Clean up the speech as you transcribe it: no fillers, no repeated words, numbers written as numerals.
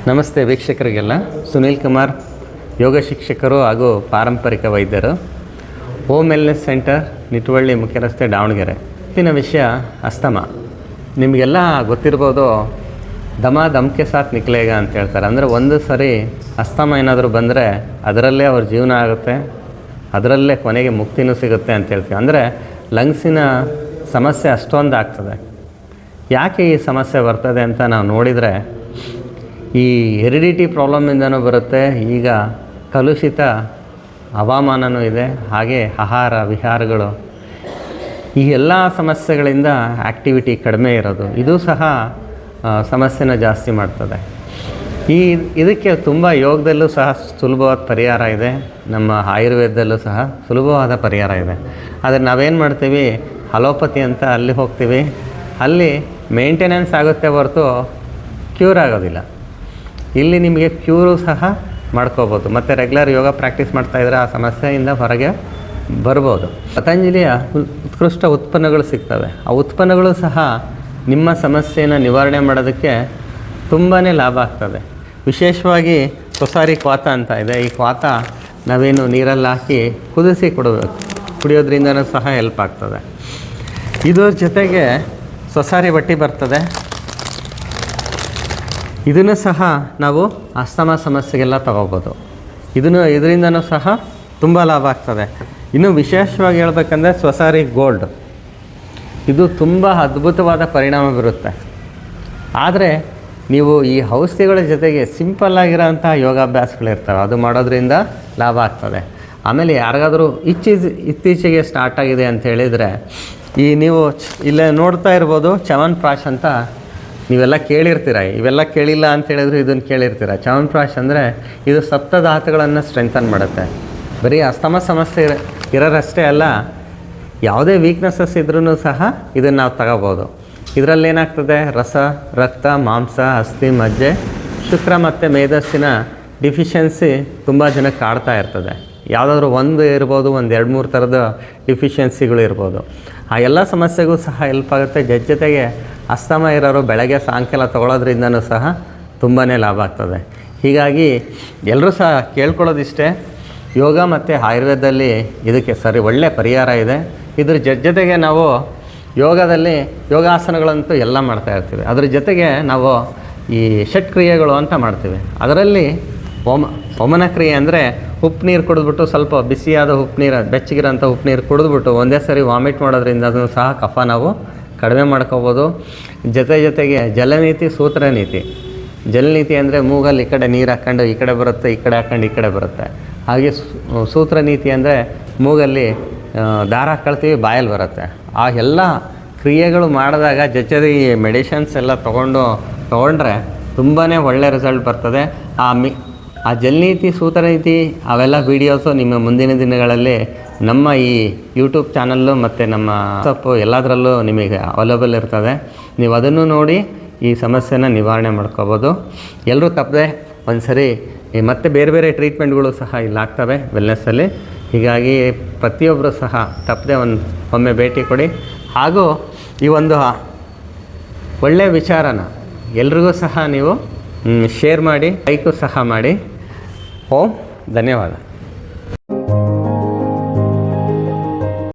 ನಮಸ್ತೆ ವೀಕ್ಷಕರಿಗೆಲ್ಲ. ಸುನೀಲ್ ಕುಮಾರ್, ಯೋಗ ಶಿಕ್ಷಕರು ಹಾಗೂ ಪಾರಂಪರಿಕ ವೈದ್ಯರು, ಹೋಮ್ ವೆಲ್ನೆಸ್ ಸೆಂಟರ್, ನಿಟುವಳ್ಳಿ ಮುಖ್ಯ ರಸ್ತೆ, ದಾವಣಗೆರೆ. ಇವತ್ತಿನ ವಿಷಯ ಅಸ್ತಮ. ನಿಮಗೆಲ್ಲ ಗೊತ್ತಿರ್ಬೋದು, ದಮ್ಕೆ ಸಾಥ್ ನಿಕ್ಲೇಗ ಅಂತ ಹೇಳ್ತಾರೆ. ಅಂದರೆ ಒಂದು ಸರಿ ಅಸ್ತಮ ಏನಾದರೂ ಬಂದರೆ ಅದರಲ್ಲೇ ಅವ್ರ ಜೀವನ ಆಗುತ್ತೆ, ಅದರಲ್ಲೇ ಕೊನೆಗೆ ಮುಕ್ತಿನೂ ಸಿಗುತ್ತೆ ಅಂತ ಹೇಳ್ತೀವಿ. ಅಂದರೆ ಲಂಗ್ಸಿನ ಸಮಸ್ಯೆ ಅಷ್ಟೊಂದು ಆಗ್ತದೆ. ಯಾಕೆ ಈ ಸಮಸ್ಯೆ ಬರ್ತದೆ ಅಂತ ನಾವು ನೋಡಿದರೆ, ಈ ಹೆರಿಡಿಟಿ ಪ್ರಾಬ್ಲಮಿಂದನೂ ಬರುತ್ತೆ. ಈಗ ಕಲುಷಿತ ಹವಾಮಾನವೂ ಇದೆ, ಹಾಗೆ ಆಹಾರ ವಿಹಾರಗಳು, ಈ ಎಲ್ಲ ಸಮಸ್ಯೆಗಳಿಂದ ಆ್ಯಕ್ಟಿವಿಟಿ ಕಡಿಮೆ ಇರೋದು, ಇದು ಸಹ ಸಮಸ್ಯೆನ ಜಾಸ್ತಿ ಮಾಡ್ತದೆ. ಇದಕ್ಕೆ ತುಂಬ ಯೋಗದಲ್ಲೂ ಸಹ ಸುಲಭವಾದ ಪರಿಹಾರ ಇದೆ, ನಮ್ಮ ಆಯುರ್ವೇದದಲ್ಲೂ ಸಹ ಸುಲಭವಾದ ಪರಿಹಾರ ಇದೆ. ಆದರೆ ನಾವೇನು ಮಾಡ್ತೀವಿ, ಅಲೋಪತಿ ಅಂತ ಅಲ್ಲಿ ಹೋಗ್ತೀವಿ, ಅಲ್ಲಿ ಮೇಂಟೆನೆನ್ಸ್ ಆಗುತ್ತೆ ಹೊರತು ಕ್ಯೂರ್ ಆಗೋದಿಲ್ಲ. ಇಲ್ಲಿ ನಿಮಗೆ ಕ್ಯೂರು ಸಹ ಮಾಡ್ಕೋಬೋದು, ಮತ್ತು ರೆಗ್ಯುಲರ್ ಯೋಗ ಪ್ರಾಕ್ಟೀಸ್ ಮಾಡ್ತಾಯಿದ್ರೆ ಆ ಸಮಸ್ಯೆಯಿಂದ ಹೊರಗೆ ಬರ್ಬೋದು. ಪತಂಜಲಿಯ ಉತ್ಕೃಷ್ಟ ಉತ್ಪನ್ನಗಳು ಸಿಗ್ತವೆ. ಆ ಉತ್ಪನ್ನಗಳು ಸಹ ನಿಮ್ಮ ಸಮಸ್ಯೆಯನ್ನು ನಿವಾರಣೆ ಮಾಡೋದಕ್ಕೆ ತುಂಬಾ ಲಾಭ ಆಗ್ತದೆ. ವಿಶೇಷವಾಗಿ ಸೊಸಾರಿ ಕ್ವಾಥ ಅಂತ ಇದೆ. ಈ ಕ್ವಾಥ ನಾವೇನು ನೀರಲ್ಲಿ ಹಾಕಿ ಕುದಿಸಿ ಕುಡಿಯೋದ್ರಿಂದನೂ ಸಹ ಹೆಲ್ಪ್ ಆಗ್ತದೆ. ಇದರ ಜೊತೆಗೆ ಸೊಸಾರಿ ಬಟ್ಟಿ ಬರ್ತದೆ, ಇದನ್ನು ಸಹ ನಾವು ಅಸ್ತಮ ಸಮಸ್ಯೆಗೆಲ್ಲ ತಗೋಬೋದು. ಇದರಿಂದನೂ ಸಹ ತುಂಬ ಲಾಭ ಆಗ್ತದೆ. ಇನ್ನು ವಿಶೇಷವಾಗಿ ಹೇಳ್ಬೇಕಂದ್ರೆ ಸೊಸಾರಿ ಗೋಲ್ಡ್, ಇದು ತುಂಬ ಅದ್ಭುತವಾದ ಪರಿಣಾಮ ಬೀರುತ್ತೆ. ಆದರೆ ನೀವು ಈ ಔಷಧಿಗಳ ಜೊತೆಗೆ ಸಿಂಪಲ್ಲಾಗಿರೋಂಥ ಯೋಗಾಭ್ಯಾಸಗಳಿರ್ತವೆ, ಅದು ಮಾಡೋದ್ರಿಂದ ಲಾಭ ಆಗ್ತದೆ. ಆಮೇಲೆ ಯಾರಿಗಾದರೂ ಇತ್ತೀಚೆಗೆ ಸ್ಟಾರ್ಟ್ ಆಗಿದೆ ಅಂತ ಹೇಳಿದರೆ, ನೀವು ಇಲ್ಲೇ ನೋಡ್ತಾ ಇರ್ಬೋದು, ಚ್ಯವನ್ಪ್ರಾಶ್ ಅಂತ ನೀವೆಲ್ಲ ಕೇಳಿರ್ತೀರ. ಇವೆಲ್ಲ ಕೇಳಿಲ್ಲ ಅಂತ ಹೇಳಿದ್ರು ಇದನ್ನು ಕೇಳಿರ್ತೀರ. ಚ್ಯವನ್ಪ್ರಾಶ್ ಅಂದರೆ ಇದು ಸಪ್ತಧಾತುಗಳನ್ನು ಸ್ಟ್ರೆಂಥನ್ ಮಾಡುತ್ತೆ. ಬರೀ ಅಸ್ತಮ ಸಮಸ್ಯೆ ಇರೋರಷ್ಟೇ ಅಲ್ಲ, ಯಾವುದೇ ವೀಕ್ನೆಸ್ಸಸ್ ಇದ್ರೂ ಸಹ ಇದನ್ನು ನಾವು ತಗೋಬೋದು. ಇದರಲ್ಲೇನಾಗ್ತದೆ, ರಸ, ರಕ್ತ, ಮಾಂಸ, ಅಸ್ಥಿ, ಮಜ್ಜೆ, ಶುಕ್ರ ಮತ್ತು ಮೇಧಸ್ಸಿನ ಡಿಫಿಷಿಯನ್ಸಿ ತುಂಬ ಜನಕ್ಕೆ ಕಾಡ್ತಾ ಇರ್ತದೆ. ಯಾವುದಾದ್ರೂ ಒಂದು ಇರ್ಬೋದು, ಒಂದು 2-3 ಥರದ ಡಿಫಿಷಿಯನ್ಸಿಗಳು ಇರ್ಬೋದು. ಆ ಎಲ್ಲ ಸಮಸ್ಯೆಗೂ ಸಹ ಹೆಲ್ಪ್ ಆಗುತ್ತೆ. ಜೊತೆಗೆ ಅಸ್ತಮ ಇರೋರು ಬೆಳಗ್ಗೆ ಸಾಯಂಕಾಲ ತೊಗೊಳೋದ್ರಿಂದನೂ ಸಹ ತುಂಬಾ ಲಾಭ ಆಗ್ತದೆ. ಹೀಗಾಗಿ ಎಲ್ಲರೂ ಸಹ ಕೇಳ್ಕೊಳ್ಳೋದಿಷ್ಟೇ, ಯೋಗ ಮತ್ತು ಆಯುರ್ವೇದದಲ್ಲಿ ಇದಕ್ಕೆ ಒಳ್ಳೆಯ ಪರಿಹಾರ ಇದೆ. ಇದ್ರ ಜೊತೆಗೆ ನಾವು ಯೋಗದಲ್ಲಿ ಯೋಗಾಸನಗಳಂತೂ ಎಲ್ಲ ಮಾಡ್ತಾಯಿರ್ತೀವಿ. ಅದ್ರ ಜೊತೆಗೆ ನಾವು ಈ ಷಟ್ಕ್ರಿಯೆಗಳು ಅಂತ ಮಾಡ್ತೀವಿ. ಅದರಲ್ಲಿ ಹೋಮನ ಕ್ರಿಯೆ ಅಂದರೆ ಉಪ್ಪು ನೀರು ಕುಡಿದ್ಬಿಟ್ಟು, ಸ್ವಲ್ಪ ಬಿಸಿಯಾದ ಉಪ್ಪು ನೀರು, ಬೆಚ್ಚಗಿರೋಂಥ ಉಪ್ಪು ನೀರು ಕುಡಿದ್ಬಿಟ್ಟು ಒಂದೇ ಸರಿ ವಾಮಿಟ್ ಮಾಡೋದ್ರಿಂದ ಅದನ್ನು ಸಹ ಕಫ ನಾವು ಕಡಿಮೆ ಮಾಡ್ಕೋಬೋದು. ಜೊತೆಗೆ ಜಲನೀತಿ, ಸೂತ್ರನೀತಿ. ಜಲನೀತಿ ಅಂದರೆ ಮೂಗಲ್ಲಿ ಈ ಕಡೆ ನೀರು ಹಾಕ್ಕೊಂಡು ಈ ಕಡೆ ಬರುತ್ತೆ, ಈ ಕಡೆ ಹಾಕ್ಕೊಂಡು ಈ ಕಡೆ ಬರುತ್ತೆ. ಹಾಗೆ ಸೂತ್ರನೀತಿ ಅಂದರೆ ಮೂಗಲ್ಲಿ ದಾರ ಹಾಕ್ಕೊಳ್ತೀವಿ, ಬಾಯಲ್ಲಿ ಬರುತ್ತೆ. ಆ ಎಲ್ಲ ಕ್ರಿಯೆಗಳು ಮಾಡಿದಾಗ ಜೊತೆಗೆ ಈ ಮೆಡಿಷನ್ಸ್ ಎಲ್ಲ ತೊಗೊಂಡ್ರೆ ತುಂಬಾ ಒಳ್ಳೆಯ ರಿಸಲ್ಟ್ ಬರ್ತದೆ. ಆ ಜಲನೀತಿ, ಸೂತ್ರನೀತಿ ಅವೆಲ್ಲ ವೀಡಿಯೋಸು ನಿಮ್ಮ ಮುಂದಿನ ದಿನಗಳಲ್ಲಿ ನಮ್ಮ ಈ ಯೂಟ್ಯೂಬ್ ಚಾನಲ್ಲು ಮತ್ತು ನಮ್ಮ ವಾಟ್ಸಪ್ಪು ಎಲ್ಲದರಲ್ಲೂ ನಿಮಗೆ ಅವೈಲೇಬಲ್ ಇರ್ತದೆ. ನೀವು ಅದನ್ನು ನೋಡಿ ಈ ಸಮಸ್ಯೆನ ನಿವಾರಣೆ ಮಾಡ್ಕೋಬೋದು. ಎಲ್ಲರೂ ತಪ್ಪದೆ ಒಂದು ಸರಿ ಮತ್ತು ಬೇರೆ ಟ್ರೀಟ್ಮೆಂಟ್ಗಳು ಸಹ ಇಲ್ಲಿ ಆಗ್ತವೆ ವೆಲ್ನೆಸ್ಸಲ್ಲಿ. ಹೀಗಾಗಿ ಪ್ರತಿಯೊಬ್ಬರು ಸಹ ತಪ್ಪದೆ ಒಮ್ಮೆ ಭೇಟಿ ಕೊಡಿ. ಹಾಗೂ ಈ ಒಂದು ಒಳ್ಳೆಯ ವಿಚಾರನ ಎಲ್ರಿಗೂ ಸಹ ನೀವು ಶೇರ್ ಮಾಡಿ, ಲೈಕು ಸಹ ಮಾಡಿ. ಧನ್ಯವಾದ.